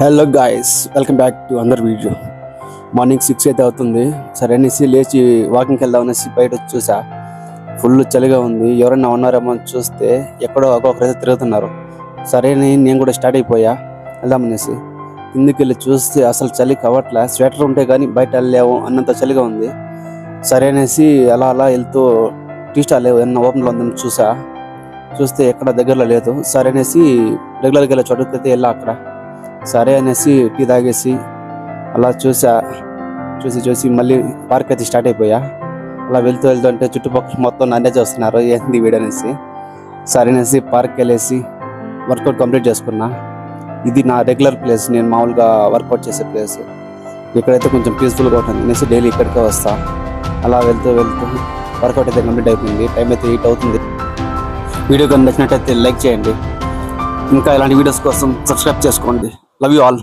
Hello guys, welcome back to another video. Morning 6 అయితే అవుతుంది. సరే అనేసి లేచి వాకింగ్కి వెళ్దాం అనేసి బయట వచ్చి చూసా. ఫుల్ చలిగా ఉంది. ఎవరైనా ఉన్నారేమో అని చూస్తే ఎక్కడో ఒక్కొక్కరైతే తిరుగుతున్నారు. సరే అని నేను కూడా స్టార్ట్ అయిపోయా వెళ్దామనేసి. కిందికి వెళ్ళి చూస్తే అసలు చలి కావట్లే. స్వెటర్ ఉంటే కానీ బయట వెళ్ళలేము అన్నంత చలిగా ఉంది. సరే అనేసి అలా అలా వెళ్తూ టీ స్టాల్ ఏమన్నా ఓపెన్లో ఉందని చూస్తే ఎక్కడ దగ్గరలో లేదు. సరే అనేసి రెగ్యులర్గా వెళ్ళే చోటుకి అయితే వెళ్ళా. అక్కడ సరే అనేసి టీ తాగేసి అలా చూసి మళ్ళీ పార్క్ అయితే స్టార్ట్ అయిపోయా. అలా వెళ్తూ అంటే చుట్టుపక్కల మొత్తం నన్నే చూస్తున్నారు, ఏంది వీడు అనేసి. సరే అనేసి పార్క్ వెళ్ళేసి వర్కౌట్ కంప్లీట్ చేసుకున్నా. ఇది నా రెగ్యులర్ ప్లేస్, నేను మామూలుగా వర్కౌట్ చేసే ప్లేస్. ఇక్కడైతే కొంచెం పీస్ఫుల్గా ఉంటుంది అనేసి డైలీ ఇక్కడికే వస్తా. అలా వెళ్తూ వర్కౌట్ అయితే కంప్లీట్ అయిపోయింది. టైం అయితే 8 అవుతుంది. వీడియో కానీ నచ్చినట్టయితే లైక్ చేయండి. ఇంకా ఇలాంటి వీడియోస్ కోసం సబ్స్క్రైబ్ చేసుకోండి. Love you all.